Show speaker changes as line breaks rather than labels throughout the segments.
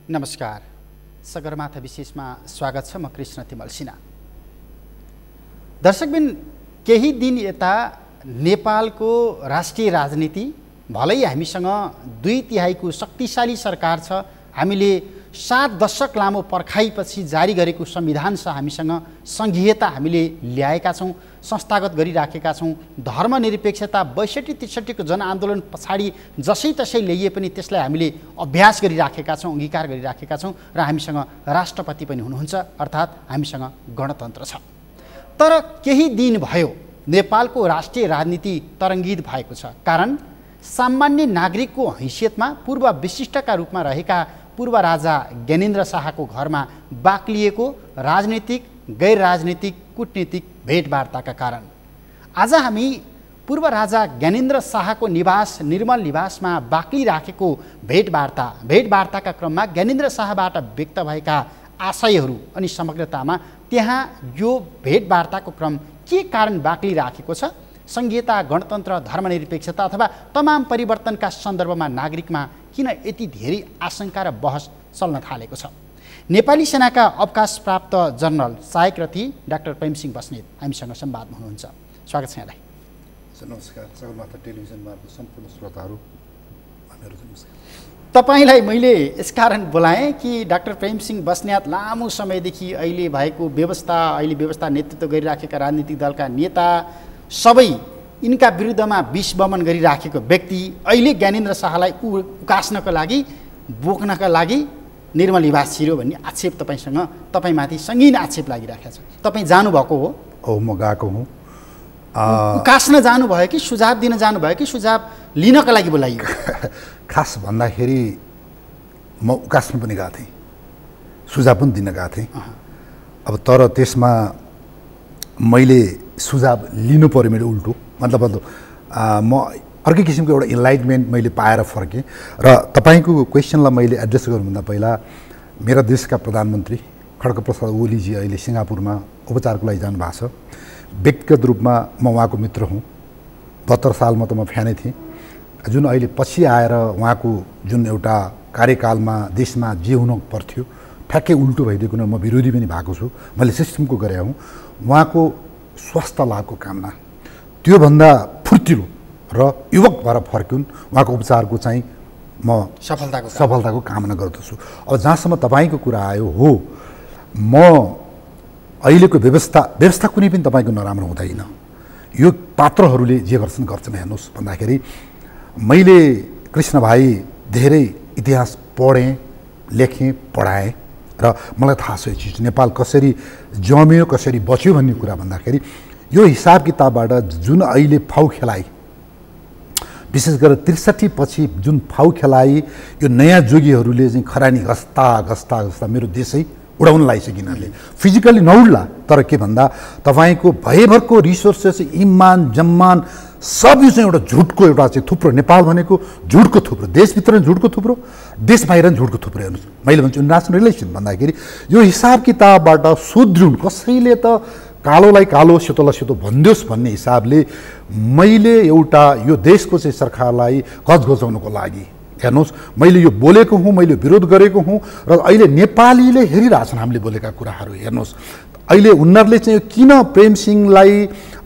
नमस्कार, सगरमाथा विशेषमा स्वागत छ। म कृष्ण तिमल सिन्हा। दर्शकबिन, केही दिन यता नेपालको राष्ट्रिय राजनीति भलै हामीसँग 2/3 शक्तिशाली सरकार छ, हामीले 7 दशक लामो पर्खाइपछि जारी गरेको संविधान छ, हामीसँग सङ्घीयता हामीले ल्याएका छौँ, संस्थागत गरिराखेका छौँ, धर्मनिरपेक्षता 62-63 को जनआन्दोलन पछाडि जसै तसै ल्याइए पनि त्यसलाई हामीले अभ्यास गरिराखेका छौँ, अङ्गीकार गरिराखेका छौँ र हामीसँग राष्ट्रपति पनि हुनुहुन्छ, अर्थात् हामीसँग गणतन्त्र छ। तर केही दिन भयो नेपालको राष्ट्रिय राजनीति तरङ्गित भएको छ। कारण सामान्य नागरिकको हैसियतमा पूर्व विशिष्टका रूपमा रहेका पूर्व राजा ज्ञानेन्द्र शाहको घरमा बाक्लिएको राजनीतिक, गैर राजनीतिक, कूटनीतिक भेटवार्ताका कारण आज हामी पूर्व राजा ज्ञानेन्द्र शाहको निवास निर्मल निवासमा बाक्लिराखेको भेटवार्ताका क्रममा ज्ञानेन्द्र शाहबाट व्यक्त भएका आशयहरू अनि समग्रतामा त्यहाँ यो भेटवार्ताको क्रम के कारण बाक्लिराखेको छ, सङ्घीयता, गणतन्त्र, धर्मनिरपेक्षता अथवा तमाम परिवर्तनका सन्दर्भमा नागरिकमा किन यति धेरै आशंका र बहस चल्न थालेको छ। नेपाली सेनाका अवकाश प्राप्त जनरल सहायक रथी डाक्टर प्रेमसिंह बस्नेत हामीसँग संवादमा हुनुहुन्छ। स्वागत छ यहाँलाई।
नमस्कार। सगरमाथा टेलिभिजन मार्फत सम्पूर्ण श्रोताहरू,
तपाईँलाई मैले यसकारण बोलाएँ कि डाक्टर प्रेमसिंह बस्नेत लामो समयदेखि अहिले व्यवस्था नेतृत्व गरिराखेका राजनीतिक दलका नेता सबै यिनका विरुद्धमा विषबमन गरिराखेको व्यक्ति अहिले ज्ञानेन्द्र शाहलाई उकास्नका लागि, बोक्नका लागि निर्मल निवास छिर्यो भन्ने आक्षेप तपाईँमाथि सङ्गीन आक्षेप लागिराखेको छ। तपाईँ जानुभएको हो?
हो, म गएको हुँ।
उकास्न जानुभयो कि सुझाव दिन जानुभयो कि सुझाव लिनका लागि बोलाइयो?
खास भन्दाखेरि म उकास्न पनि गएको थिएँ, सुझाव पनि दिन गएको थिएँ। अब तर त्यसमा मैले सुझाव लिनु पऱ्यो, मेरो उल्टो मतलब म अर्कै किसिमको एउटा इन्लाइटमेन्ट मैले पाएर फर्केँ। र तपाईँको क्वेसनलाई मैले एड्रेस गर्नुभन्दा पहिला मेरा देशका प्रधानमन्त्री खड्गप्रसाद ओलीजी अहिले सिङ्गापुरमा उपचारको लागि जानुभएको छ। व्यक्तिगत रूपमा म उहाँको मित्र हुँ। 72 सालमा त म फ्यानै थिएँ। जुन अहिले पछि आएर उहाँको जुन एउटा कार्यकालमा देशमा जे हुन पर्थ्यो ठ्याक्कै उल्टो भइदिएको म विरोधी पनि भएको छु। मैले सिस्टमको गरे हुँ। उहाँको स्वास्थ्य लाभको कामना, त्योभन्दा फुर्तिलो र युवक भएर फर्किउन्, उहाँको उपचारको चाहिँ म सफलताको कामना गर्दछु। अब जहाँसम्म तपाईँको कुरा आयो, हो, म अहिलेको व्यवस्था कुनै पनि तपाईँको नराम्रो हुँदैन। यो पात्रहरूले जे गर्छन् हेर्नुहोस् भन्दाखेरि मैले कृष्ण भाइ धेरै इतिहास पढेँ, लेखेँ, पढाएँ र मलाई थाहा छ यो चिज नेपाल कसरी जम्यो, कसरी बच्यो भन्ने कुरा भन्दाखेरि यो हिसाब किताबबाट जुन अहिले फाउ खेलाइ, विशेष गरेर 63 पछि जुन फाउ खेलाइ, यो नयाँ जोगीहरूले चाहिँ खरानी घस्ता मेरो देशै उडाउन लागिसक्यो। यिनीहरूले फिजिकली नउड्ला, तर के भन्दा तपाईँको भयभरको रिसोर्सेस, इमान जम्मान सब यो चाहिँ एउटा झुटको एउटा चाहिँ थुप्रो, नेपाल भनेको झुटको थुप्रो, देशभित्र झुटको थुप्रो, देश बाहिर झुटको थुप्रो। हेर्नुहोस्, मैले भन्छु इन्टरनेसनल रिलेसन भन्दाखेरि यो हिसाब किताबबाट सुध्रिउन्, कसैले त कालोलाई कालो, सेतोलाई सेतो भनिदियोस् भन्ने हिसाबले मैले एउटा यो देशको चाहिँ सरकारलाई गजगजाउनको लागि, हेर्नुहोस्, मैले यो बोलेको हुँ, मैले विरोध गरेको हुँ र अहिले नेपालीले हेरिरहेछन् हामीले बोलेका कुराहरू। हेर्नुहोस्, अहिले उनीहरूले चाहिँ किन प्रेमसिंहलाई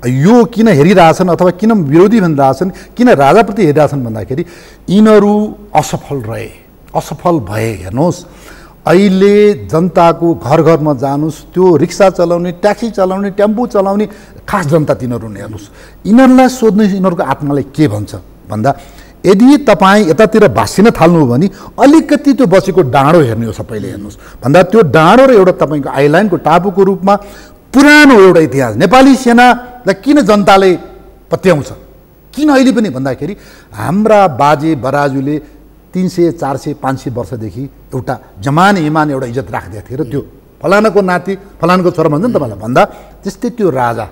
यो किन हेरिरहेछन् अथवा किन विरोधी भनिरहेछन्, किन राजाप्रति हेरिरहेछन् भन्दाखेरि यिनीहरू असफल भए। हेर्नुहोस्, अहिले जनताको घर घरमा जानुस्, त्यो रिक्सा चलाउने, ट्याक्सी चलाउने, टेम्पो चलाउने खास जनता तिनीहरू नै। हेर्नुहोस्, यिनीहरूलाई सोध्नु यिनीहरूको आत्मालाई के भन्छ भन्दा यदि तपाईँ यतातिर भाँसिन थाल्नु हो भने अलिकति त्यो बसेको डाँडो हेर्ने हो सबैले। हेर्नुहोस् भन्दा त्यो डाँडो र एउटा तपाईँको आइल्यान्डको टापुको रूपमा पुरानो एउटा इतिहास नेपाली सेनालाई किन जनताले पत्याउँछ, किन अहिले पनि भन्दाखेरि हाम्रा बाजे बराजुले 300, 400, 500 वर्षदेखि एउटा जमान एउटा इज्जत राख्दै थिए र त्यो फलानाको नाति, फलानाको छोरा भन्छ नि तपाईँलाई भन्दा त्यस्तै त्यो राजा,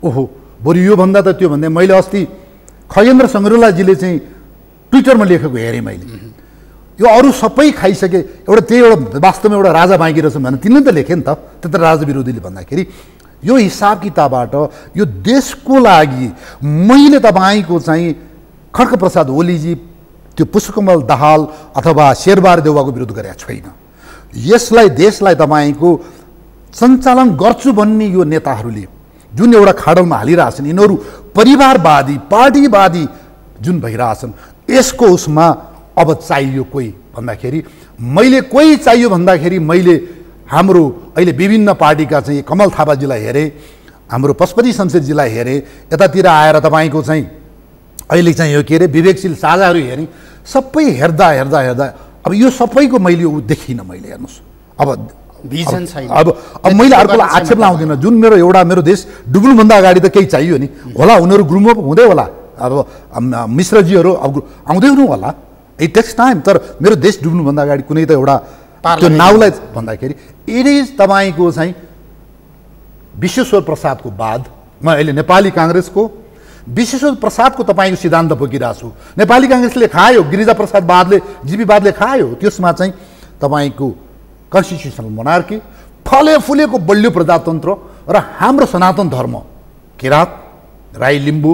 ओहो, बरु यो भन्दा त त्यो भन्दा मैले अस्ति खगेन्द्र सङ्ग्रौलाजीले चाहिँ ट्विटरमा लेखेको हेरेँ मैले, यो अरू सबै खाइसके, त्यही एउटा वास्तवमा एउटा राजा बाँकी रहेछ भनेर तिनले त लेखेँ नि त, त्यत्र राजा विरोधीले भन्दाखेरि यो हिसाब किताबबाट यो देशको लागि मैले तपाईँको चाहिँ खड्गप्रसाद ओलीजी त्यो पुष्पकमल दाहाल अथवा शेरबहादुर देउवाको विरोध गरेका छैन। यसलाई देशलाई तपाईँको सञ्चालन गर्छु भन्ने यो नेताहरूले जुन एउटा खाडलमा हालिरहेछन्, यिनीहरू परिवारवादी पार्टीवादी जुन भइरहेछन्, यसको उसमा अब चाहियो कोही भन्दाखेरि मैले कोही चाहियो भन्दाखेरि मैले हाम्रो अहिले विभिन्न पार्टीका चाहिँ कमल थापाजीलाई हेरेँ, हाम्रो पशुपति शमशेरजीलाई हेरेँ, यतातिर आएर तपाईँको चाहिँ अहिले चाहिँ यो के अरे विवेकशील साझाहरू हेरेँ, सबै हेर्दा हेर्दा हेर्दा अब यो सबैको मैले ऊ देखिनँ। मैले हेर्नुहोस् अब
भिजन छैन।
अब मैले अर्कोलाई आक्षेप लाउँदिनँ। जुन मेरो देश डुब्नुभन्दा अगाडि त केही चाहियो नि होला, उनीहरू ग्रुमअप हुँदै होला, अब मिश्रजीहरू अब आउँदै हुनु होला, इट टेक्स टाइम। तर मेरो देश डुब्नुभन्दा अगाडि कुनै त एउटा त्यो नाउलाई भन्दाखेरि इट इज तपाईँको चाहिँ विश्वेश्वर प्रसादको बाद म अहिले नेपाली काङ्ग्रेसको विश्वेश्वर प्रसादको तपाईँको सिद्धान्त बोकिरहेको छु। नेपाली काङ्ग्रेसले खायो, गिरिजाप्रसादवादले जीबीवादले खायो, त्यसमा चाहिँ तपाईँको कन्स्टिट्युसनल मोनार्की, फले फुलेको बलियो प्रजातन्त्र र हाम्रो सनातन धर्म किराँत राई लिम्बू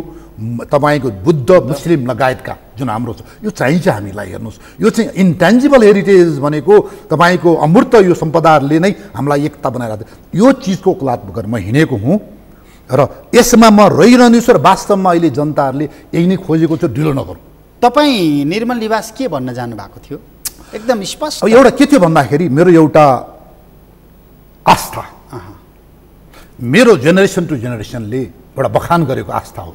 तपाईँको बुद्ध मुस्लिम लगायतका जुन हाम्रो छ यो चाहिन्छ हामीलाई। हेर्नुहोस् यो चाहिँ इन्टेन्जिबल हेरिटेज भनेको तपाईँको अमूर्त यो सम्पदाहरूले नै हामीलाई एकता बनाइरहेको थियो। यो चिजको क्लात बोकेर म हिँडेको हुँ र यसमा म रहिरहनु छु र वास्तवमा अहिले जनताहरूले यही नै खोजेको छ, ढिलो नगरौँ।
तपाईँ निर्मल निवास के भन्न जानुभएको थियो एकदम स्पष्ट?
अब एउटा के थियो भन्दाखेरि मेरो एउटा आस्था, मेरो जेनेरेसन टु जेनेरेसनले एउटा बखान गरेको आस्था हो।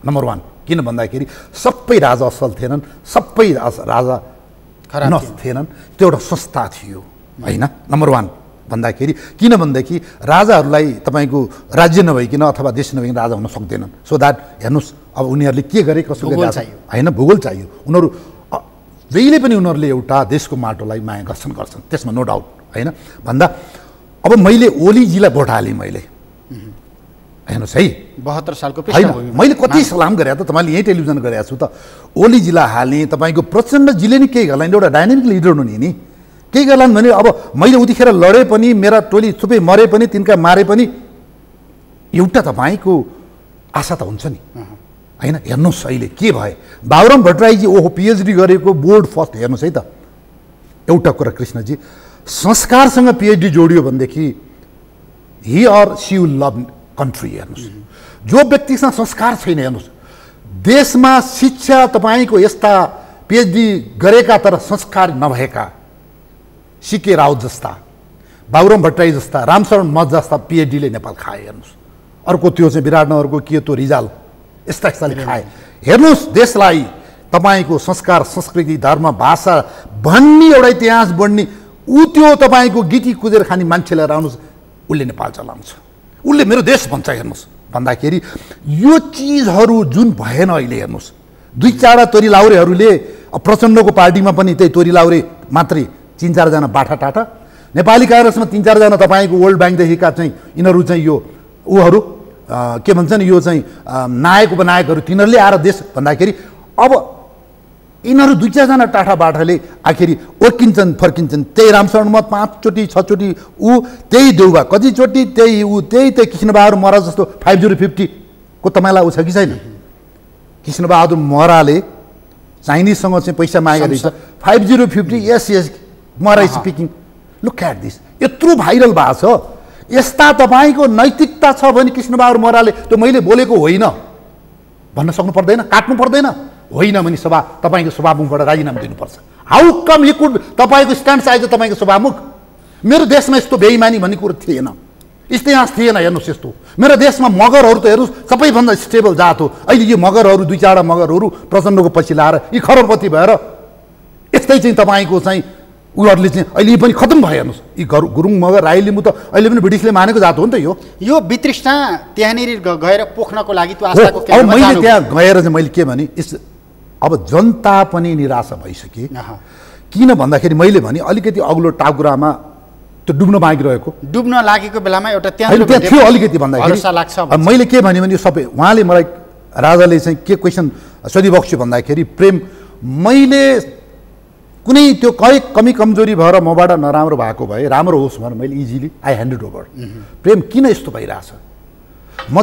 नम्बर 1 किन भन्दाखेरि सबै राजा असल थिएनन्, सबै राजा खराब थिएनन्, त्यो एउटा संस्था थियो होइन। नम्बर 1 भन्दाखेरि किन भनेदेखि राजाहरूलाई तपाईँको राज्य नभइकन अथवा देश नभइकन राजा हुन सक्दैनन्। सो द्याट हेर्नुहोस् अब उनीहरूले के गरे कसो गरे होइन, भूगोल चाहियो। उनीहरू जहिले पनि उनीहरूले एउटा देशको माटोलाई माया गर्छन्, त्यसमा नो डाउट होइन। भन्दा अब मैले ओलीजीलाई भोट हालेँ मैले, हेर्नुहोस् है
72 सालको
होइन, मैले कति सलाम गरेँ त, तपाईँले यहीँ टेलिभिजन गरेको छु त। ओलीजीलाई हालेँ, तपाईँको प्रचण्डजीले नि केही गर्ला, एउटा डाइनामिक लिडर हुनु नि केही गर्लान् भने अब मैले उतिखेर लडेँ पनि, मेरा टोली थुपै मरे पनि, तिनका मारे पनि, एउटा तपाईँको आशा त हुन्छ नि होइन। हेर्नुहोस् अहिले के भए, बाबुराम भट्टराईजी ओहो पिएचडी गरेको बोर्ड फर्स्ट, हेर्नुहोस् है त। एउटा कुरा कृष्णजी, संस्कारसँग पिएचडी जोडियो भनेदेखि he or she will love country. हेर्नुहोस् जो व्यक्तिसँग संस्कार छैन, हेर्नुहोस् देशमा शिक्षा तपाईँको यस्ता पिएचडी गरेका तर संस्कार नभएका सिके राउत जस्ता, बाबुराम भट्टराई जस्ता, रामशरण मत जस्ता पिएचडीले नेपाल खाए। हेर्नुहोस् अर्को त्यो चाहिँ विराटनगरको के त्यो रिजाल यस्ता यस्ताले खाए। हेर्नुहोस् देशलाई तपाईँको संस्कार संस्कृति धर्म भाषा भन्ने एउटा इतिहास बढ्ने ऊ त्यो तपाईँको गिटी कुदेर खाने मान्छे लिएर आउनुहोस्, उसले नेपाल चलाउँछ, उसले मेरो देश भन्छ। हेर्नुहोस् भन्दाखेरि यो चिजहरू जुन भएन अहिले। हेर्नुहोस् 2-4 तोरी लाउरेहरूले प्रचण्डको पार्टीमा पनि त्यही तोरी लाउरे मात्रै 3-4 जना बाठा टाटा, नेपाली काङ्ग्रेसमा 3-4 जना तपाईँको वर्ल्ड ब्याङ्कदेखिका चाहिँ यिनीहरू चाहिँ यो ऊहरू के भन्छन् यो चाहिँ नायक उपनायकहरू, तिनीहरूले आएर देश भन्दाखेरि अब यिनीहरू 2-4 जना टाठा बाठाले आखिरी ओर्किन्छन् फर्किन्छन्। त्यही रामशरण मत 5 चोटि 6 चोटि ऊ, त्यही देउबा कतिचोटि, त्यही ऊ, त्यही कृष्णबहादुर महरा जस्तो 5050 को तपाईँलाई ऊ छ कि छैन? कृष्णबहादुर महराले चाइनिजसँग चाहिँ पैसा मागेको रहेछ 5050। Yes yes Mahara speaking, look at this, यत्रो भाइरल भएको छ। यस्ता तपाईँको नैतिकता छ भने कृष्णबहादुर महराले त्यो मैले बोलेको होइन भन्न सक्नु पर्दैन, काट्नु पर्दैन, होइन भने सभा तपाईँको सभामुखबाट राजीनामा दिनुपर्छ। हाउ कम हि कुड तपाईँको स्ट्यान्ड चाहियो तपाईँको सभामुख? मेरो देशमा यस्तो बेइमानी भन्ने कुरो थिएन, इतिहास थिएन। हेर्नुहोस् यस्तो मेरो देशमा मगरहरू त हेर्नुहोस् सबैभन्दा स्टेबल जात हो। अहिले यो मगरहरू 2-4 मगरहरू प्रचण्डको पछि लाएर यी खरबपति भएर यस्तै चाहिँ तपाईँको चाहिँ उनीहरूले चाहिँ अहिले पनि खत्तम भयो। हेर्नुहोस् यी गुरुङ मगर राई लिम्बू त अहिले पनि ब्रिटिसले मानेको जात हो नि त। यो वितृष्णा त्यहाँनिर गएर पोख्नको लागि त्यो आस्थाको केन्द्रमा मैले त्यहाँ गएर चाहिँ मैले के भने अब जनता पनि निराशा भइसके। किन भन्दाखेरि मैले भने अलिकति अग्लो टाकुरामा त्यो डुब्न बाँकी रहेको,
डुब्न लागेको बेलामा एउटा
त्यहाँ थियो अलिकति भन्दाखेरि मैले के भने यो सबै उहाँले मलाई राजाले चाहिँ के क्वेसन सोधिबक्स्यो भन्दाखेरि प्रेम मैले कुनै त्यो कमी कमजोरी भएर मबाट नराम्रो भएको भए राम्रो होस् भनेर मैले इजिली आई ह्यान्डेड ओभर। प्रेम किन यस्तो भइरहेछ? म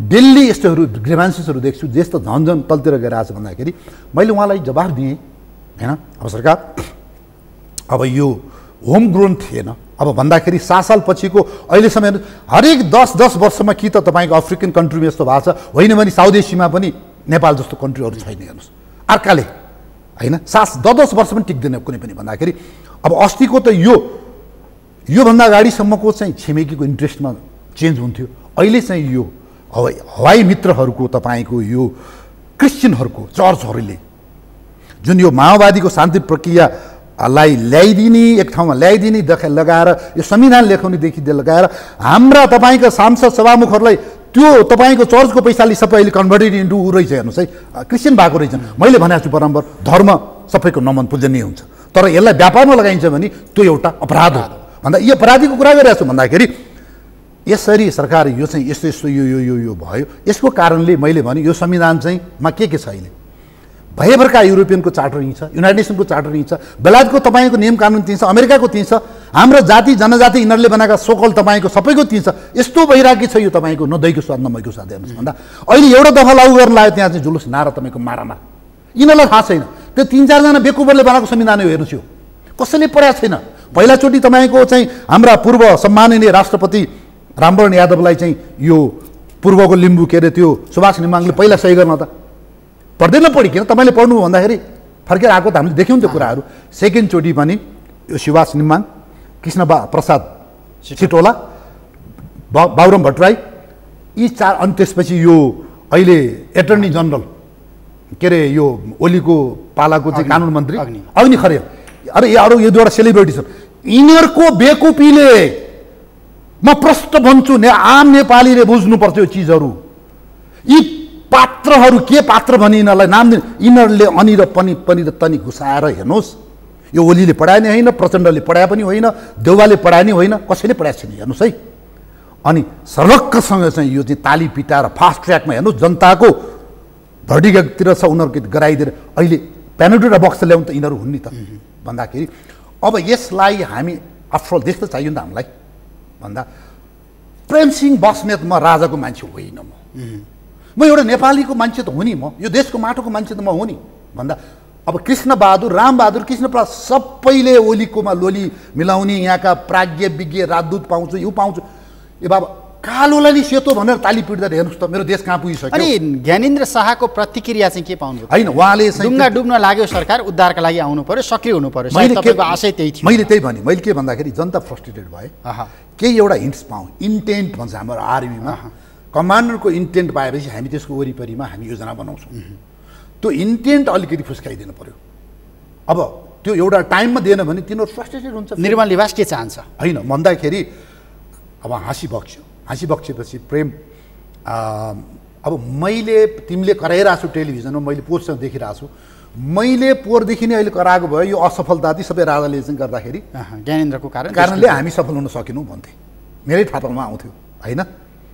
डेली यस्तोहरू ग्रिभान्सेसहरू देख्छु, देश त झन् झन् तलतिर गइरहेछ भन्दाखेरि मैले उहाँलाई जवाफ दिएँ हैन। अब सरकार अब यो होम ग्रोन थिएन। अब भन्दाखेरि 7 साल पछिको अहिलेसम्म हरेक 10 वर्षमा कि त तपाईँको अफ्रिकन कन्ट्रीमा यस्तो भएको छ, होइन भने साउथ एसियामा पनि नेपाल जस्तो कन्ट्रीहरू छैन। हेर्नुहोस् अर्काले होइन 10 वर्ष पनि टिक्दैन कुनै पनि। भन्दाखेरि अब अस्तिको त योभन्दा अगाडिसम्मको चाहिँ छिमेकीको इन्ट्रेस्टमा चेन्ज हुन्थ्यो। अहिले चाहिँ यो हवाई मित्रहरूको तपाईँको यो क्रिस्चियनहरूको चर्चहरूले जुन यो माओवादीको शान्ति प्रक्रियालाई ल्याइदिने, एक ठाउँमा ल्याइदिने लगाएर यो संविधान लेखाउनेदेखि लगाएर हाम्रा तपाईँका सांसद सभामुखहरूलाई त्यो तपाईँको चर्चको पैसाले सबै अहिले कन्भर्टेड इन्टु ऊ रहेछ। हेर्नुहोस् है, क्रिस्चियन भएको रहेछन्। मैले भनेको छु बराबर धर्म सबैको नमन पूजनीय हुन्छ, तर यसलाई व्यापारमा लगाइन्छ भने त्यो एउटा अपराध हो। भन्दा यो अपराधीको कुरा गरिरहेको छु भन्दाखेरि यसरी सरकार यो चाहिँ यस्तो यस्तो यो भयो। यसको कारणले मैले भने यो संविधान चाहिँ मा के छ अहिले भयभरका युरोपियनको चार्टर हिँड्छ, युनाइटेड नेसनको चार्टर हिँड्छ, बेलायतको तपाईँको नियम कानुन तिन्छ, अमेरिकाको तिन्छ, हाम्रो जाति जनजाति यिनीहरूले बनाएका सोकल तपाईँको सबैको तिन्छ। यस्तो भइरहेको छ यो तपाईँको न दहीको स्वाद न मैको स्वाद। हेर्नुहोस् भन्दा अहिले एउटा दफा लागू गर्न लाग्यो त्यहाँ चाहिँ जुलुस नारा तपाईँको मारामार। यिनीहरूलाई थाहा छैन त्यो 3-4 जना बेकुबरले बनाएको संविधान हो। हेर्नुहोस् यो कसैले पढाएको छैन। पहिलाचोटि तपाईँको चाहिँ हाम्रा पूर्व सम्माननीय राष्ट्रपति रामवरण यादवलाई चाहिँ यो पूर्वको लिम्बू के अरे त्यो सुभाष निमाङले पहिला सही गर्न त पढ्दैन पढी किन तपाईँले पढ्नु भन्दाखेरि फर्केर आएको त हामीले देख्यौँ त्यो कुराहरू। सेकेन्डचोटि पनि यो सुभाष निमाङ, कृष्ण प्रसाद छिटोला, बाबुराम भट्टराई यी 4 अनि त्यसपछि यो अहिले एटर्नी जनरल के अरे यो ओलीको पालाको चाहिँ कानुन मन्त्री अग्नि खरेल। अरे यो दुईवटा सेलिब्रिटी छन्। यिनीहरूको बेकुपीले म प्रष्ट भन्छु आम नेपालीले बुझ्नुपर्छ यो चिजहरू। यी पात्रहरू के पात्र भने यिनीहरूलाई नाम दिनु। यिनीहरूले अनि र पनि र तनी घुसाएर हेर्नुहोस् यो ओलीले पढाए नि होइन, प्रचण्डले पढाए पनि होइन, देउवाले पढाए नि होइन, कसैले पढाएको छैन। हेर्नुहोस् है। अनि सर्वक्कसँग चाहिँ यो चाहिँ ताली पिटाएर फास्ट ट्र्याकमा हेर्नुहोस् जनताको भर्टिगतिर छ उनीहरूको गराइदिएर अहिले प्यानोडोरा बक्स ल्याउनु त यिनीहरू हुन् नि त भन्दाखेरि अब यसलाई हामी अफल देख्न चाहियो नि त हामीलाई। भन्दा प्रेमसिंह बस्नेत म राजाको मान्छे होइन, म एउटा नेपालीको मान्छे त हो नि, म यो देशको माटोको मान्छे त म हो नि। भन्दा अब कृष्णबहादुर, रामबहादुर, कृष्णप्रसाद सबैले ओलीकोमा लोली मिलाउने यहाँका प्राज्ञ विज्ञ राजदूत पाउँछु यो पाउँछु। ए बाबा कालोलाई नि सेतो भनेर ताली पिट्दा हेर्नुहोस् त मेरो देश कहाँ पुगिसक्यो।
अनि ज्ञानेन्द्र शाहको प्रतिक्रिया चाहिँ के पाउनु
होइन? उहाँले
डुङ्गा डुब्न लाग्यो, सरकार उद्धारका लागि आउनु पर्यो, सक्रिय हुनु पर्यो। तपाईँको आशय त्यही थियो।
मैले त्यही भने मैले के भन्दाखेरि जनता फ्रस्ट्रेटेड भए। केही एउटा हिन्ट्स पाऊँ, इन्टेन्ट भन्छ हाम्रो आर्मीमा, कमान्डरको इन्टेन्ट पाएपछि हामी त्यसको वरिपरिमा हामी योजना बनाउँछौँ। त्यो इन्टेन्ट अलिकति फुस्काइदिनु पर्यो। अब त्यो एउटा टाइममा दिएन भने तिनीहरू फ्रस्ट्रेटेड हुन्छ।
निर्मल निवास के चाहन्छ
होइन भन्दाखेरि अब हाँसी बग्छ्यो, हाँसी बग्छेपछि प्रेम अब मैले तिमीले कराइरहेको छु टेलिभिजनमा, मैले पोस्टमा देखिरहेको छु, मैले पोहोरदेखि नै अहिले कराएको भयो यो असफलता ती सबै राजाले चाहिँ गर्दाखेरि
ज्ञानेन्द्रको कारणले
हामी सफल हुन सकेनौँ भन्थे। मेरै थापामा आउँथ्यो होइन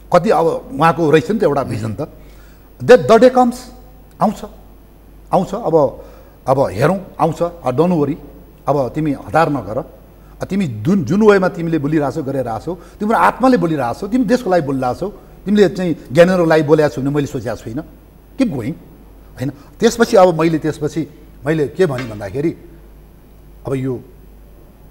कति। अब उहाँको रहेछ नि त एउटा भिजन त द डे कम्स, आउँछ आउँछ। अब हेरौँ आउँछ। डोन्ट वरी, अब तिमी हतार नगर। तिमी जुन वेमा तिमीले बोलिरहेछौ गरिरहेछौ, तिम्रो आत्माले बोलिरहेछौ, तिमी देशको लागि बोलिरहेछौ, तिमीले चाहिँ ज्ञानेन्द्रको लागि बोलेको छु भने मैले सोचेको छुइनँ। किप गोइङ होइन। त्यसपछि अब मैले के भने भन्दाखेरि अब यो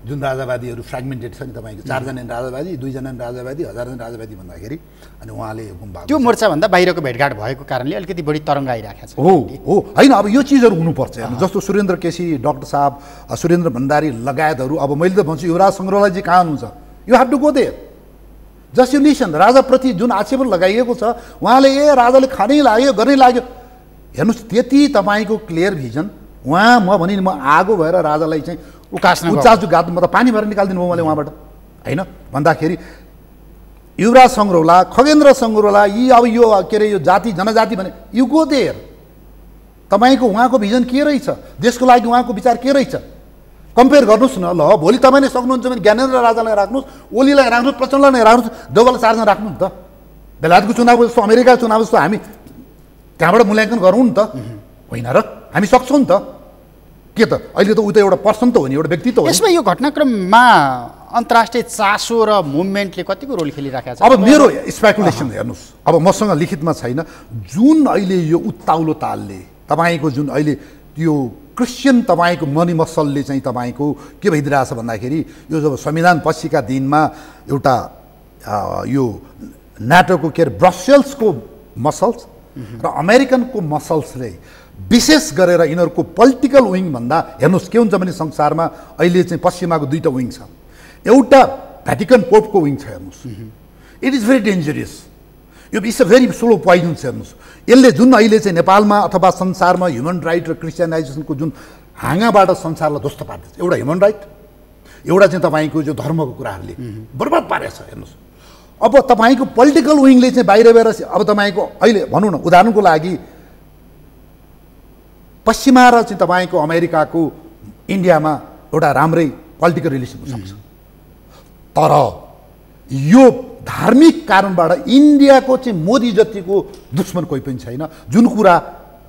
जुन राजावादीहरू फ्रेगमेन्टेड छ नि तपाईँको, 4 जना राजावादी, 2 जना राजावादी, 1000 जना राजावादी भन्दाखेरि अनि उहाँले
त्यो मोर्चाभन्दा बाहिरको भेटघाट भएको कारणले अलिकति बढी तरङ्ग आइरहेको छ।
हो होइन। अब यो चिजहरू हुनुपर्छ। जस्तो सुरेन्द्र केसी, डाक्टर साहब, सुरेन्द्र भण्डारी लगायतहरू। अब मैले त भन्छु युवराज सङ्ग्रहलाई चाहिँ कहाँ हुनुहुन्छ, you have to go there. Just you listen. राजाप्रति जुन आक्षेपन लगाइएको छ उहाँले राजाले खानै लाग्यो गर्नै लाग्यो। हेर्नुहोस् त्यति तपाईँको क्लियर भिजन उहाँ म भने म आगो भएर राजालाई चाहिँ उचासु गात म त पानी भएर निकालिदिनु भयो मैले उहाँबाट होइन। भन्दाखेरि युवराज सङ्ग्रौला, खगेन्द्र सङ्ग्रौला यी अब यो के अरे यो जाति जनजाति भने यु गो देयर। तपाईँको उहाँको भिजन के रहेछ, देशको लागि उहाँको विचार के रहेछ कम्पेयर गर्नुहोस् न। ल भोलि तपाईँले सक्नुहुन्छ भने ज्ञानेन्द्र राजालाई राख्नुहोस्, ओलीलाई राख्नुहोस्, प्रचण्डलाई राख्नुहोस्, देउवालाई 4 जना राख्नु नि त। बेलायतको चुनाव जस्तो अमेरिकाको चुनाव जस्तो हामी त्यहाँबाट मूल्याङ्कन गरौँ नि त होइन र? हामी सक्छौँ नि त। के त अहिले त उता एउटा पर्सन त हो नि, एउटा व्यक्ति त हो।
यसमा यो घटनाक्रममा अन्तर्राष्ट्रिय चासो र मुभमेन्टले कतिको रोल खेलिरहेको छ?
अब मेरो स्पेकुलेसन हेर्नुहोस्, अब मसँग लिखितमा छैन, जुन अहिले यो उत्ताउलो तालले तपाईँको जुन अहिले त्यो क्रिस्चियन तपाईँको मनी मसलले चाहिँ तपाईँको के भइदिरहेछ भन्दाखेरि यो जब संविधान पछिका दिनमा एउटा यो नाटोको के अरे ब्रसेल्सको मसल्स र अमेरिकनको मसल्सले विशेष गरेर यिनीहरूको पोलिटिकल विङ भन्दा हेर्नुहोस् के हुन्छ भने संसारमा अहिले चाहिँ पश्चिमाको दुईवटा विङ छ। एउटा भ्याटिकन पोपको विङ छ, हेर्नुहोस् इट इज भेरी डेन्जरियस, यो it's a very slow poison छ। हेर्नुहोस् यसले जुन अहिले चाहिँ नेपालमा अथवा संसारमा ह्युमन राइट र क्रिस्चियनाइजेसनको जुन हाँगाबाट संसारलाई ध्वस्त पार्दैछ, एउटा ह्युमन राइट, एउटा चाहिँ तपाईँको जो धर्मको कुराहरूले बर्बाद पारेछ। हेर्नुहोस् अब तपाईँको पोलिटिकल विङले चाहिँ बाहिर गएर अब तपाईँको अहिले भनौँ न उदाहरणको लागि पश्चिमा र चाहिँ तपाईँको अमेरिकाको इन्डियामा एउटा राम्रै पोलिटिकल रिलेसन हुनसक्छ, तर यो धार्मिक कारणबाट इन्डियाको चाहिँ मोदी जतिको दुश्मन कोही पनि छैन। जुन कुरा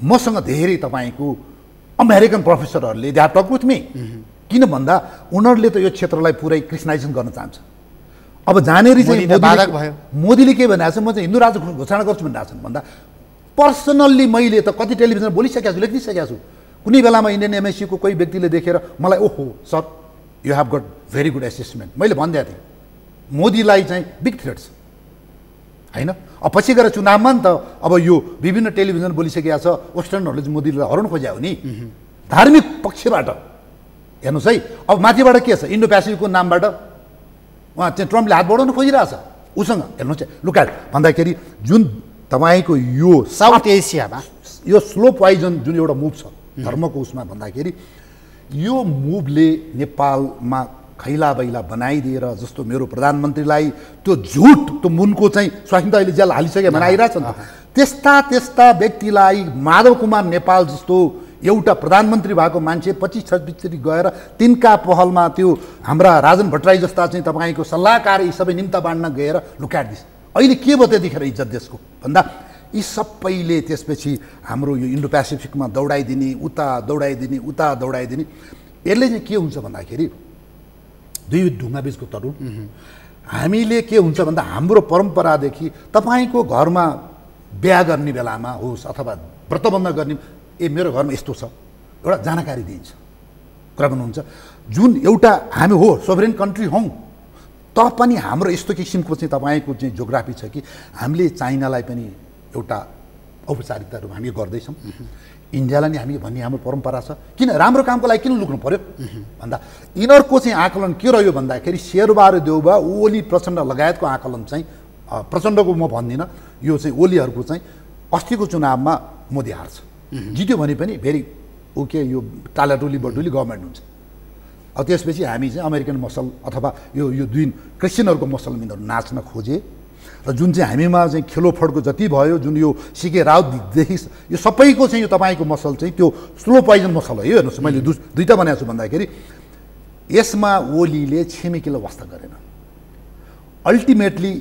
मसँग धेरै तपाईँको अमेरिकन प्रोफेसरहरूले they are talk with me, किन भन्दा उनीहरूले त यो क्षेत्रलाई पुरै क्रिस्चियनाइजेसन गर्न चाहन्छ। अब जानेरी चाहिँ मोदीले के भनेको छ, म चाहिँ हिन्दू राष्ट्र घोषणा गर्छु भनिरहेको छन् भन्दा पर्सनल्ली मैले त कति टेलिभिजनमा बोलिसकेको छु, लेखिसकेको छु। कुनै बेलामा इन्डियन एमएससीको कोही व्यक्तिले देखेर मलाई ओहो sir you have got very good assessment, मैले भनिदिएको थिएँ मोदीलाई चाहिँ बिग थ्रेट छ होइन। अब पछि गएर चुनावमा नि त अब यो विभिन्न टेलिभिजन बोलिसकेको छ, वेस्टर्नहरूले चाहिँ मोदीलाई हराउनु खोज्या हो नि धार्मिक पक्षबाट। हेर्नुहोस् है अब माथिबाट के छ, इन्डो पेसिफिकको नामबाट उहाँ चाहिँ ट्रम्पले हात बढाउनु खोजिरहेछ उसँग। हेर्नुहोस् लुकाट भन्दाखेरि जुन तपाईँको यो
साउथ एसियामा
यो स्लो पोइजन जुन एउटा मुभ छ धर्मको उसमा भन्दाखेरि यो मुभले नेपालमा खैला बैला बनाइदिएर, जस्तो मेरो प्रधानमन्त्रीलाई त्यो झुट त्यो मुनको चाहिँ स्वास्नी त अहिले जेल हालिसके बनाइरहेछ नि, त्यस्ता त्यस्ता व्यक्तिलाई माधव कुमार नेपाल जस्तो एउटा प्रधानमन्त्री भएको मान्छे 25-26 गएर तिनका पहलमा त्यो हाम्रा राजन भट्टराई जस्ता चाहिँ तपाईँको सल्लाहकार यी सबै निम्ता बाँड्न गएर लुकाटिदिस्। अहिले के भयो त्यतिखेर इज्जत देशको भन्दा यी सबैले त्यसपछि हाम्रो यो इन्डो पेसिफिकमा दौडाइदिने, उता दौडाइदिने, उता दौडाइदिने। यसले चाहिँ के हुन्छ भन्दाखेरि दुई ढुङ्गा बिचको तरुण हामीले के हुन्छ भन्दा हाम्रो परम्परादेखि तपाईँको घरमा बिहा गर्ने बेलामा होस् अथवा व्रतबन्ध गर्ने, ए मेरो घरमा यस्तो छ एउटा जानकारी दिन्छ कुरा भन्नुहुन्छ। जुन एउटा हामी हो सोभरेन कन्ट्री हौँ पनि हाम्रो यस्तो किसिमको चाहिँ तपाईँको चाहिँ जोग्राफी छ कि हामीले चाइनालाई पनि एउटा औपचारिकताहरू हामी गर्दैछौँ, इन्डियालाई नि हामी भन्ने हाम्रो परम्परा छ। किन राम्रो कामको लागि किन लुक्नु पर्यो भन्दा यिनीहरूको चाहिँ आकलन के रह्यो भन्दाखेरि शेरबहादुर देउबा, ओली प्रचण्ड लगायतको आकलन चाहिँ प्रचण्डको म भन्दिनँ, यो चाहिँ ओलीहरूको चाहिँ अस्तिको चुनावमा मोदी हार्छ, जित्यो भने पनि फेरि ओके यो टालाटुली बटुली गभर्मेन्ट हुन्छ। अब त्यसपछि हामी चाहिँ अमेरिकन मसल अथवा यो दुई क्रिस्चियनहरूको मसलमा यिनीहरू नाच्न खोजे र जुन चाहिँ हामीमा चाहिँ खेलोफडको जति भयो, जुन यो सिके राउतदेखि यो सबैको चाहिँ यो तपाईँको मसल चाहिँ त्यो स्लो पोइजन मसल हो। यो हेर्नुहोस् मैले दुईवटा बनाएको छु भन्दाखेरि यसमा ओलीले छिमेकीलाई वास्ता गरेन, अल्टिमेटली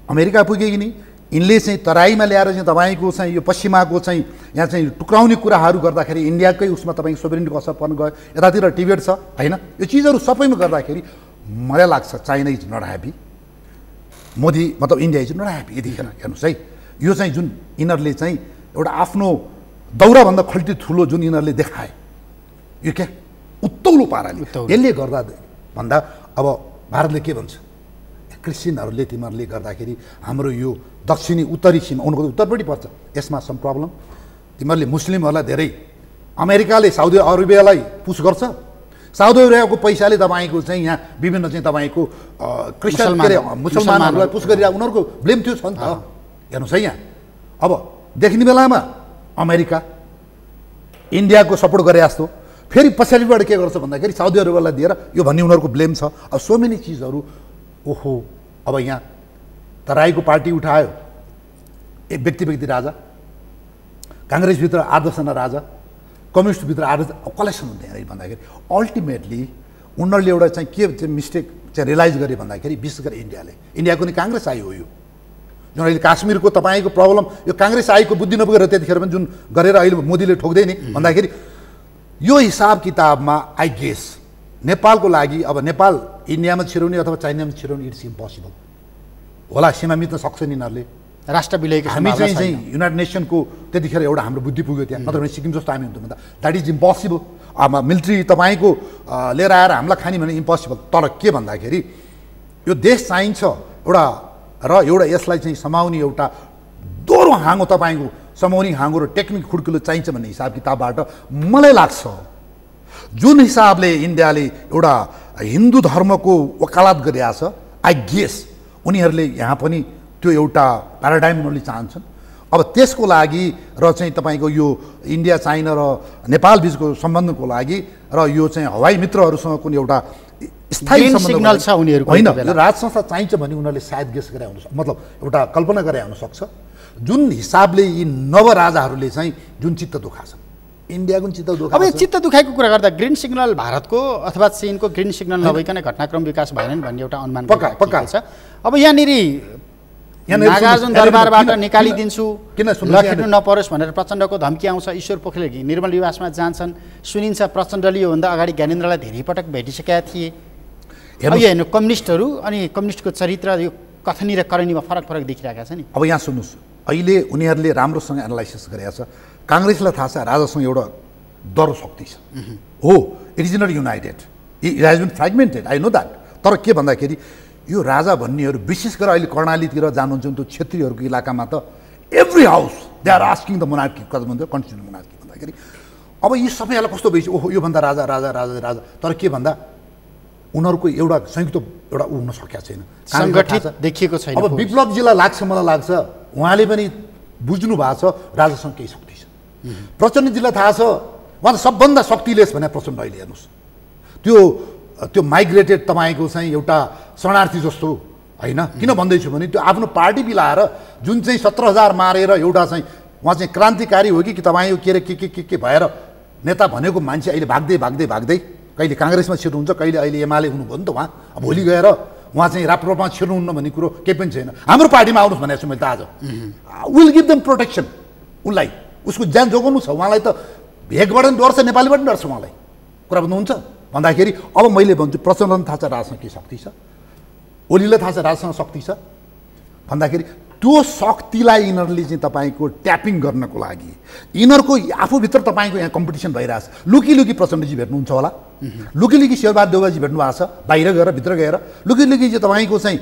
अमेरिका पुगे कि नि यिनले चाहिँ तराईमा ल्याएर चाहिँ तपाईँको चाहिँ यो पश्चिमाको चाहिँ यहाँ चाहिँ टुक्राउने कुराहरू गर्दाखेरि इन्डियाकै उसमा तपाईँको सोभरेनिटीको असर पर्न गयो, यतातिर टिबेट छ होइन, यो चिजहरू सबैमा गर्दाखेरि मलाई लाग्छ China is not happy, Modi मतलब इन्डिया इज नट ह्याप्पी। यतिखेर हेर्नुहोस् है यो चाहिँ जुन यिनीहरूले चाहिँ एउटा आफ्नो दौराभन्दा खल्ती ठुलो जुन यिनीहरूले देखाए यो क्या उत्तौलो पाराले, यसले गर्दा भन्दा अब भारतले के भन्छ क्रिस्चियनहरूले तिमीहरूले गर्दाखेरि हाम्रो यो दक्षिणी उत्तरी सीमा उनीहरूको उत्तरपट्टि पर्छ, यसमा सम प्रब्लम, तिमीहरूले मुस्लिमहरूलाई धेरै अमेरिकाले साउदी अरेबियालाई पुस गर्छ, साउदी अरेबियाको पैसाले तपाईँको चाहिँ यहाँ विभिन्न चाहिँ तपाईँको क्रिस्चियन के अरे मुसलमानहरूलाई पुस गरिरहेको उनीहरूको ब्लेम थियो छ नि त। हेर्नुहोस् है यहाँ अब देख्ने बेलामा अमेरिका इन्डियाको सपोर्ट गरे जस्तो, फेरि पछाडिबाट के गर्छ भन्दाखेरि साउदी अरेबियालाई दिएर यो भन्ने उनीहरूको ब्लेम छ। अब सो मेनी चिजहरू ओहो अब यहाँ तराईको पार्टी उठायो एक व्यक्ति राजा, काङ्ग्रेसभित्र 8-10 राजा, कम्युनिस्टभित्र 8 कलेक्सन हुन्थ्यो भन्दाखेरि अल्टिमेटली उनीहरूले एउटा चाहिँ के चाहिँ मिस्टेक चाहिँ रियलाइज गरे भन्दाखेरि विशेष गरी इन्डियाको नि काङ्ग्रेस आयो हो यो जुन अहिले काश्मीरको तपाईँको प्रब्लम यो काङ्ग्रेस आएको बुद्धि नपुगेर त्यतिखेर पनि जुन गरेर अहिले मोदीले ठोक्दै नि भन्दाखेरि यो हिसाब किताबमा आई गेस नेपालको लागि अब नेपाल इन्डियामा छिराउने अथवा चाइनामा छिराउने इट्स इम्पोसिबल होला, सीमा मिच्न सक्छन् यिनीहरूले,
राष्ट्र विलयको
हामी चाहिँ युनाइटेड नेसनको त्यतिखेर एउटा हाम्रो बुद्धि पुग्यो त्यहाँ, नत्र भने सिक्किम जस्तो हामी हुन्थ्यो भन्दा द्याट इज इम्पोसिबल। अब मिलिट्री तपाईँको लिएर आएर हामीलाई खाने भने इम्पोसिबल। तर के भन्दाखेरि यो देश चाहिन्छ एउटा र एउटा यसलाई चाहिँ समाउने एउटा दोहोरो हाँगो तपाईँको समाउने हाँगो र टेक्निक खुड्किलो चाहिन्छ भन्ने हिसाब किताबबाट मलाई लाग्छ जुन हिसाबले इन्डियाले एउटा हिन्दू धर्मको वकालत गरिरहेछ आई गेस उनीहरूले यहाँ पनि त्यो एउटा प्याराडाइम उनीहरूले चाहन्छन्। अब त्यसको लागि र चाहिँ तपाईँको यो इन्डिया चाइना र नेपाल बिचको सम्बन्धको लागि र यो चाहिँ हवाई मित्रहरूसँग कुनै एउटा स्थायी
सिग्नल छ उनीहरूको
होइन यो राज संस्था चाहिन्छ भने उनीहरूले सायद गेस गरे हुन मतलब एउटा कल्पना गरे हुन सक्छ जुन हिसाबले यी नवराजाहरूले चाहिँ जुन चित्त दुखाछन् इन्डियाको चित्त दुखा।
अब यो चित्त दुखाइको कुरा गर्दा ग्रिन सिग्नल भारतको अथवा चीनको ग्रिन सिग्नल नभइकन घटनाक्रम विकास भएन भन्ने एउटा अनुमान
पक्का
छ। अब यहाँनिर नागार्जुन दरबारबाट निकालिदिन्छु लखेट्नु नपरोस् भनेर प्रचण्डको धम्की आउँछ। ईश्वर पोखरेल निर्मल निवासमा जान्छन्, सुनिन्छ प्रचण्डले योभन्दा अगाडि ज्ञानेन्द्रलाई धेरै पटक भेटिसकेका थिए। अब यो हेर्नु कम्युनिस्टहरू अनि कम्युनिस्टको चरित्र यो कथनी र करणीमा फरक देखिरहेका छ नि।
अब यहाँ सुन्नुहोस् अहिले उनीहरूले राम्रोसँग एनालाइसिस गरेका छ। काङ्ग्रेसलाई थाहा छ राजासँग एउटा दरो शक्ति छ हो it is not united it has been fragmented I know that. तर के भन्दाखेरि यो राजा भन्नेहरू विशेष गरेर अहिले कर्णालीतिर जानुहुन्छ त्यो क्षेत्रीहरूको इलाकामा त every house they are asking the monarchy कति भन्छ कन्स्टिट्युसनल मोनार्की भन्दाखेरि अब यी सबैलाई कस्तो भइसक्यो ओहो योभन्दा राजा राजा राजा राजा। तर के भन्दा उनीहरूको एउटा संयुक्त एउटा हुन सकेको छैन,
सङ्गठित देखिएको छैन।
अब विप्लवजीलाई लाग्छ मलाई लाग्छ उहाँले पनि बुझ्नु भएको छ राजासँग केही शक्ति छ। प्रचण्डजीलाई थाहा छ उहाँ त सबभन्दा शक्तिलेस भने प्रचण्ड अहिले हेर्नुहोस् त्यो माइग्रेटेड तपाईँको चाहिँ एउटा शरणार्थी जस्तो होइन। किन भन्दैछु भने त्यो आफ्नो पार्टी मिलाएर जुन चाहिँ 17,000 मारेर एउटा चाहिँ उहाँ चाहिँ क्रान्तिकारी हो कि तपाईँको के अरे के भएर नेता भनेको मान्छे अहिले भाग्दै कहिले काङ्ग्रेसमा छिर्नुहुन्छ कहिले अहिले एमाले हुनुभयो नि त उहाँ। अब भोलि गएर उहाँ चाहिँ राप्रपामा छिर्नुहुन्न भन्ने कुरो केही पनि छैन। हाम्रो पार्टीमा आउनुहोस् भनेको छु मैले त आज विल गिभ देम प्रोटेक्सन। उसलाई उसको ज्यान जोगाउनु छ उहाँलाई त भेगबाट पनि डर छ नेपालीबाट पनि डर छ उहाँलाई कुरा बुझ्नुहुन्छ भन्दाखेरि। अब मैले भन्छु प्रचण्डलाई थाहा छ राजसँग के शक्ति छ, ओलीलाई थाहा छ राजसँग शक्ति छ भन्दाखेरि त्यो शक्तिलाई यिनीहरूले चाहिँ तपाईँको ट्यापिङ गर्नको लागि यिनीहरूको आफूभित्र तपाईँको यहाँ कम्पिटिसन भइरहेछ। लुकी प्रचण्डजी भेट्नुहुन्छ होला, लुकी शेरबहादुर देउवाजी भेट्नु भएको छ बाहिर गएर भित्र गएर, लुकी चाहिँ तपाईँको चाहिँ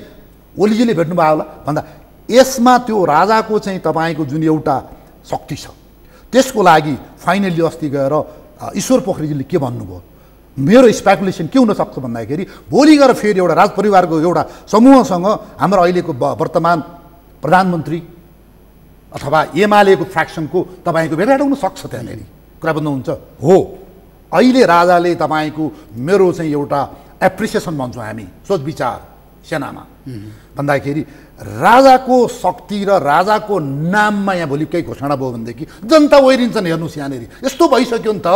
ओलीजीले भेट्नुभयो होला भन्दा यसमा त्यो राजाको चाहिँ तपाईँको जुन एउटा शक्ति छ त्यसको लागि फाइनली अस्ति गएर ईश्वर पोखरेलजीले के भन्नुभयो मेरो स्पेकुलेसन के हुनसक्छ भन्दाखेरि भोलि गएर फेरि एउटा राजपरिवारको एउटा समूहसँग हाम्रो अहिलेको वर्तमान प्रधानमन्त्री अथवा एमालेको फ्र्याक्सनको तपाईँको भेटघाट हुनसक्छ त्यहाँनिर कुरा बुझ्नुहुन्छ हो। अहिले राजाले तपाईँको मेरो चाहिँ एउटा एप्रिसिएसन भन्छौँ हामी सोच विचार सेनामा भन्दाखेरि राजाको शक्ति र राजाको नाममा यहाँ भोलि केही घोषणा भयो भनेदेखि जनता ओहिरिन्छन्। हेर्नुहोस् यहाँनिर यस्तो भइसक्यो नि त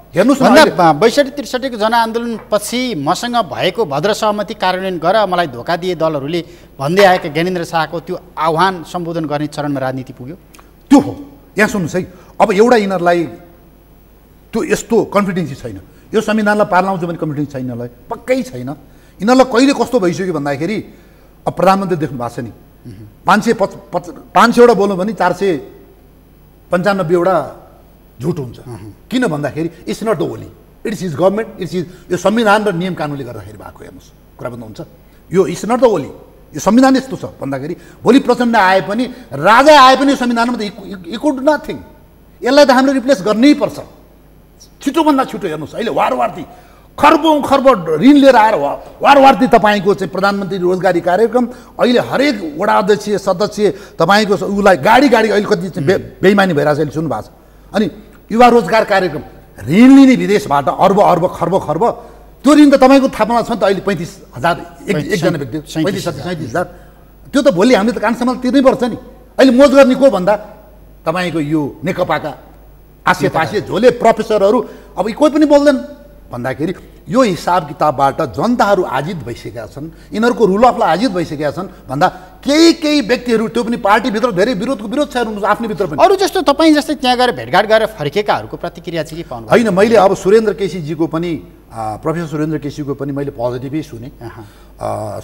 हेर्नुहोस् न
62-63 को जनआन्दोलन पछि मसँग भएको भद्र सहमति कार्यान्वयन गर मलाई धोका दिए दलहरूले भन्दै आएका ज्ञानेन्द्र शाहको त्यो आह्वान सम्बोधन गर्ने चरणमा राजनीति पुग्यो।
त्यो हो यहाँ सुन्नुहोस् है। अब एउटा यिनीहरूलाई त्यो यस्तो कन्फिडेन्सी छैन यो संविधानलाई पार लाउँछ भने कन्फिडेन्स छैन यिनीहरूलाई पक्कै छैन। यिनीहरूलाई कहिले कस्तो भइसक्यो भन्दाखेरि अब प्रधानमन्त्री देख्नु भएको छ नि 500 बोल्नु भने 495 वटा झुट हुन्छ। किन भन्दाखेरि it's not the Oli it's his government it's his यो संविधान र नियम कानुनले गर्दाखेरि भएको हेर्नुहोस् कुरा बुझ्नुहुन्छ यो इट्स नट द ओली यो संविधान यस्तो छ भन्दाखेरि भोलि प्रचण्ड आए पनि राजा आए पनि यो संविधानमा त इक्वल टु नथिङ। यसलाई त हामीले रिप्लेस गर्नै पर्छ छिटोभन्दा छिटो। हेर्नुहोस् अहिले वारवार्ती खर्बौँ ऋण लिएर आएर वारवार्ती तपाईँको चाहिँ प्रधानमन्त्री रोजगारी कार्यक्रम अहिले हरेक वडा अध्यक्ष सदस्य तपाईँको उसलाई गाडी अहिले कति बेइमानी भइरहेछ अहिले सुन्नु भएको छ। अनि युवा रोजगार कार्यक्रम ऋण लिने विदेशबाट अर्ब खर्ब त्यो ऋण त तपाईँको थापामा छ नि त अहिले 35,000 एकजना व्यक्ति 35,000 त्यो त भोलि हामीले त कानसम्म तिर्नै पर्छ नि। अहिले मोज गर्ने को भन्दा तपाईँको यो नेकपाका आसेपासे झोले प्रोफेसरहरू अब कोही पनि बोल्दैन भन्दाखेरि यो हिसाब किताबबाट जनताहरू आजित भइसकेका छन् यिनीहरूको रुल अफ ल आजित भइसकेका छन् भन्दा केही व्यक्तिहरू त्यो पनि पार्टीभित्र धेरै विरोध छ आफ्नै भित्र पनि।
अरू जस्तो तपाईँ जस्तै त्यहाँ गएर भेटघाट गरेर फर्केकाहरूको प्रतिक्रिया चाहिँ के पाउनु
होइन मैले अब सुरेन्द्र केसीजीको पनि प्रोफेसर सुरेन्द्र केसीको पनि मैले पोजिटिभै सुने।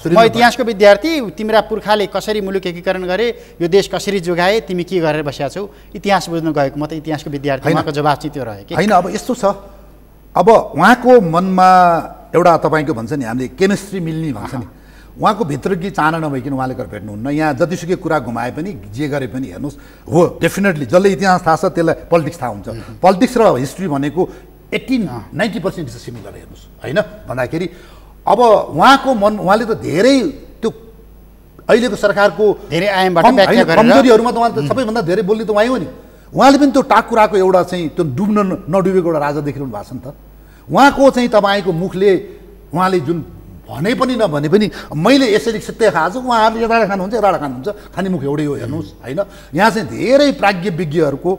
म इतिहासको विद्यार्थी तिम्रा पुर्खाले कसरी मुलुक एकीकरण गरे यो देश कसरी जोगाए तिमी के गरेर बसेका छौ इतिहास बुझ्न गएको म त इतिहासको विद्यार्थी उहाँको जवाब चाहिँ त्यो रह्यो कि
होइन। अब यस्तो छ अब उहाँको मनमा एउटा तपाईँको भन्छ नि हामीले केमिस्ट्री मिल्ने भन्छ नि, उहाँको भित्रकी चाहना नभइकन उहाँले गरेर भेट्नुहुन्न। यहाँ जतिसुकै कुरा घुमाए पनि जे गरे पनि हेर्नुहोस्, हो डेफिनेटली जसले इतिहास थाहा छ त्यसलाई पोलिटिक्स थाहा हुन्छ। पोलिटिक्स र हिस्ट्री भनेको 80-90% सिमिलर हेर्नुहोस् होइन भन्दाखेरि अब उहाँको मन, उहाँले त धेरै त्यो अहिलेको सरकारको
धेरै आयामबाट व्याख्या गरेर
कमजोरीहरूमा त उहाँले त सबैभन्दा धेरै बोल्ने त उहाँ हो नि। उहाँले पनि त्यो टाकुराको एउटा चाहिँ त्यो डुब्न नडुबेको एउटा राजा देखिरहनु भएको छ नि त। उहाँको चाहिँ तपाईँको मुखले उहाँले जुन भने पनि नभने पनि मैले यसरी सित्तै खाएको छु, उहाँहरूले यताबाट खानुहुन्छ यताबाट खानुहुन्छ, खाने मुख एउटै हो हेर्नुहोस् होइन। यहाँ चाहिँ धेरै प्राज्ञ विज्ञहरूको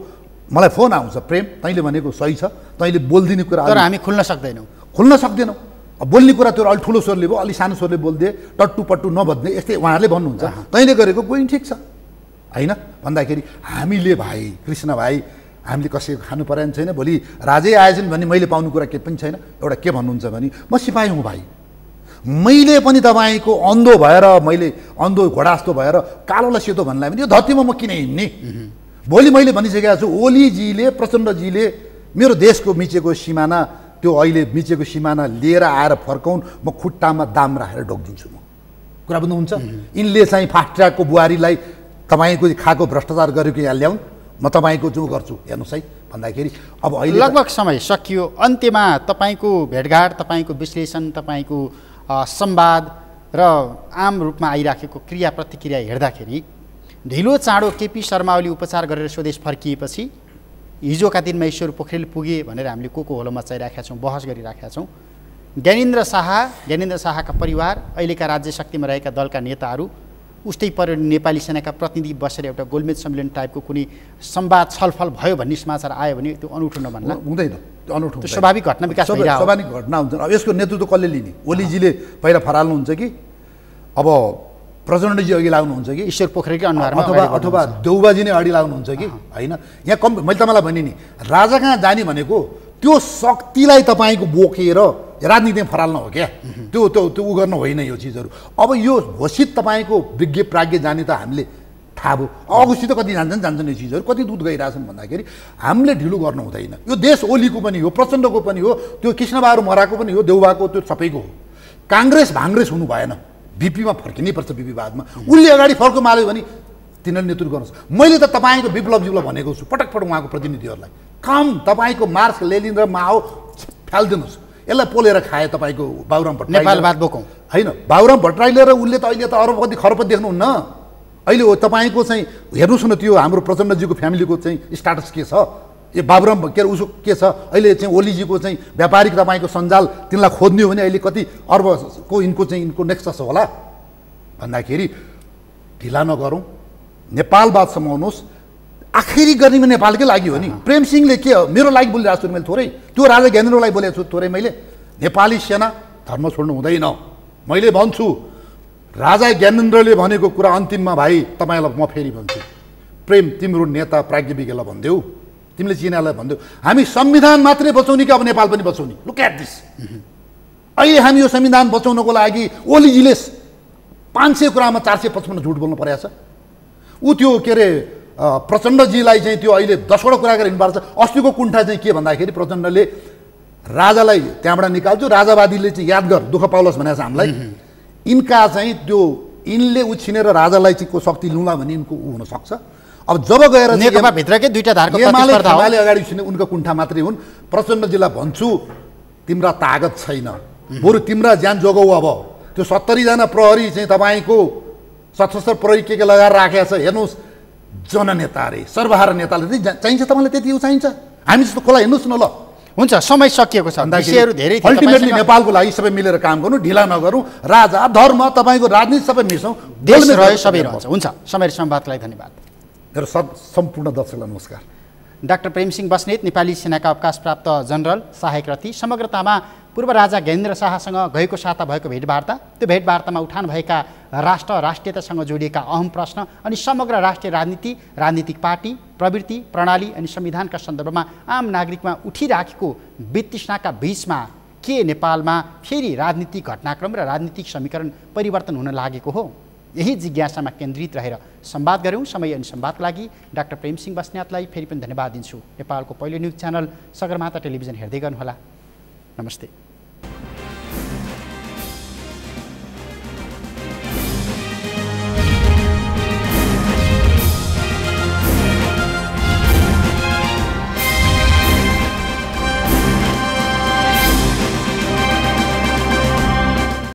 मलाई फोन आउँछ, प्रेम तैँले भनेको सही छ, तैँले बोलिदिने कुरा
तर हामी खुल्न सक्दैनौँ। अब बोल्ने कुरा त्यो अलि ठुलो स्वरले भयो, अलि सानो स्वरले बोलिदिए, टट्टु पट्टु नभद्ने यस्तै उहाँहरूले भन्नुहुन्छ। तैँले गरेको कोही ठिक छ होइन भन्दाखेरि हामीले भाइ कृष्ण भाइ हामीले कसैको खानु परेन छैन, भोलि राजै आएछन् भने मैले पाउनु कुरा केही पनि छैन। एउटा के भन्नुहुन्छ भने म सिपाही हुँ भाइ, मैले पनि तपाईँको अन्धो भएर, मैले अन्धो घोडा जस्तो भएर कालोलाई सेतो भन्नलाई भने यो धरतीमा म किन हिँड्ने। भोलि मैले भनिसकेको छु, ओलीजीले प्रचण्डजीले मेरो देशको मिचेको सिमाना, त्यो अहिले मिचेको सिमाना लिएर आएर फर्काउन्, म खुट्टामा दाम राखेर ढोकिदिन्छु। म कुरा बुझ्नुहुन्छ? यिनले चाहिँ फास्ट ट्र्याकको बुहारीलाई तपाईँको खाएको भ्रष्टाचार गरेको यहाँ ल्याउन्, म तपाईँको जो गर्छु हेर्नुहोस् है भन्दाखेरि अब अहिले लगभग समय सकियो। अन्त्यमा तपाईँको भेटघाट, तपाईँको विश्लेषण, तपाईँको संवाद र आम रूपमा आइराखेको क्रिया प्रतिक्रिया हेर्दाखेरि ढिलो चाँडो केपी शर्मा ओली उपचार गरेर स्वदेश फर्किएपछि हिजोका दिनमा ईश्वर पोखरेल पुगे भनेर हामीले को होलो मचाइराखेका छौँ, बहस गरिराखेका छौँ। ज्ञानेन्द्र शाहका परिवार, अहिलेका राज्य शक्तिमा रहेका दलका नेताहरू, उस्तै पर नेपाली सेनाका प्रतिनिधि बसेर एउटा गोलमेज सम्मेलन टाइपको कुनै संवाद छलफल भयो भन्ने समाचार आयो भने त्यो अनौठो नभन्ला
हुँदैन। त्यो अनौठो
त्यो स्वाभाविक घटना विकास भइरहेको
स्वाभाविक घटना हुन्छ। अब यसको नेतृत्व कसले लिने? ओलीजीले पहिला फराल्नुहुन्छ कि अब प्रचण्डजी अघि लाग्नुहुन्छ कि
ईश्वर पोखरेलकै अनुहारमा,
अथवा देउबाजी नै अगाडि लाग्नुहुन्छ कि होइन? यहाँ मैले तपाईँलाई भने नि, राजा कहाँ जाने भनेको त्यो शक्तिलाई तपाईँको बोकेर राजनीतिमा फराल्न हो क्या, त्यो ऊ गर्न होइन यो चिजहरू। अब यो घोषित तपाईँको विज्ञ प्राज्ञ जाने त हामीले थाहा भयो, अगुसित कति जान्छन् यो चिजहरू, कति दूत गइरहेछन् भन्दाखेरि हामीले ढिलो गर्नु हुँदैन। यो देश ओलीको पनि हो, प्रचण्डको पनि हो, त्यो कृष्णबहादुर मराको पनि हो, देउबाको, त्यो सबैको हो। काङ्ग्रेस भाङ्ग्रेस हुनु भएन, बिपीमा फर्किनै पर्छ। बिपी बादमा उसले अगाडि फर्को माल्यो भने तिनीहरूले नेतृत्व गर्नुहोस्। मैले त तपाईँको विप्लवज्यूलाई भनेको छु पटक उहाँको प्रतिनिधिहरूलाई, काम तपाईँको मार्क्स लेनिन र माओ फालिदिनुहोस्, यसलाई पोलेर खाए तपाईँको बाबुराम भट्टराई
नेपालवाद बोकौँ
होइन। बाबुराम भट्टराईले र उसले त अहिले त अरबपति खरबपति देख्नुहुन्न। अहिले तपाईँको चाहिँ हेर्नुहोस् न, त्यो हाम्रो प्रचण्डजीको फ्यामिलीको चाहिँ स्टाटस के छ, यो बाबुराम के उसो के छ, अहिले चाहिँ ओलीजीको चाहिँ व्यापारिक तपाईँको सञ्जाल तिनलाई खोज्ने हो भने अहिले कति अर्बको यिनको नेक्सस होला भन्दाखेरि ढिला नगरौँ, नेपालवाद समाउनुहोस्। आखिरी गर्नेमा नेपालकै लागि हो नि। प्रेम सिंहले के मेरो लागि बोलिरहेको छु मैले थोरै, त्यो राजा ज्ञानेन्द्रलाई बोलेको छु थोरै मैले। नेपाली सेना धर्म छोड्नु हुँदैन, मैले भन्छु। राजा ज्ञानेन्द्रले भनेको कुरा अन्तिममा भाइ तपाईँलाई म फेरि भन्छु, प्रेम तिम्रो नेता प्राज्ञ विज्ञलाई भनिदेऊ, तिमीले चिनालाई भनिदेऊ, हामी संविधान मात्रै बचाउने कि अब नेपाल पनि बचाउने। Look at this. अहिले हामी यो संविधान बचाउनको लागि ओलीजीले 500 कुरामा 455 झुट बोल्नु परेको छ। ऊ त्यो के अरे प्रचण्डजीलाई चाहिँ त्यो अहिले 10वटा कुरा गरेर हिँड्नुपर्छ। अस्तिको कुण्ठा चाहिँ के भन्दाखेरि प्रचण्डले राजालाई त्यहाँबाट निकाल्छु, राजावादीले चाहिँ याद गर दुःख पाउलस् भनेको छ हामीलाई। यिनका चाहिँ त्यो यिनले उछिनेर राजालाई चाहिँ को शक्ति लिउँला भने यिनको ऊ हुनसक्छ। अब जब गएर
नेकपा भित्रकै दुईटा धारको
प्रतिस्पर्धा हो, अगाडि उछिने उनको कुण्ठा मात्रै हुन्। प्रचण्डजीलाई भन्छु तिम्रा तागत छैन, बरु तिम्रा ज्यान जोगाऊ। अब त्यो 70 जना प्रहरी चाहिँ तपाईँको सशस्त्र प्रहरी के लगाएर राखेको छ हेर्नुहोस्। जननेता अरे सर्वहारा नेताले चाहिन्छ, तपाईँलाई त्यति चाहिन्छ। हामी जस्तो खोला हिँड्नुहोस् न ल।
हुन्छ, समय सकिएको छ, विषयहरू धेरै थिए।
अल्टिमेटली नेपालको लागि सबै मिलेर काम गर्नु, ढिला नगरौँ। राजा धर्म तपाईँको राजनीति सबै मिसौँ,
देश रह्यो सबै रहन्छ। हुन्छ, समय संवादलाई धन्यवाद।
मेरो सम्पूर्ण दर्शकलाई नमस्कार।
डाक्टर प्रेमसिंह बस्नेत, नेपाली सेनाका अवकाशप्राप्त जनरल सहायक रथी। समग्रतामा पूर्व राजा ज्ञानेन्द्र शाहसँग गएको साता भएको भेटवार्ता, त्यो भेटवार्तामा उठान भएका राष्ट्र राष्ट्रियतासँग जोडिएका अहम प्रश्न अनि समग्र राष्ट्रिय राजनीति, राजनीतिक पार्टी, प्रवृत्ति, प्रणाली अनि संविधानका सन्दर्भमा आम नागरिकमा उठिराखेको वितृष्णाका बीचमा के नेपालमा फेरि राजनीतिक घटनाक्रम र राजनीतिक समीकरण परिवर्तन हुन लागेको हो, यही जिज्ञासामा केन्द्रित रहेर संवाद गऱ्यौँ। समय अनि संवादका लागि डाक्टर प्रेमसिंह बस्नेतलाई फेरि पनि धन्यवाद दिन्छु। नेपालको पहिलो न्युज च्यानल सगरमाथा टेलिभिजन हेर्दै गर्नुहोला। नमस्ते।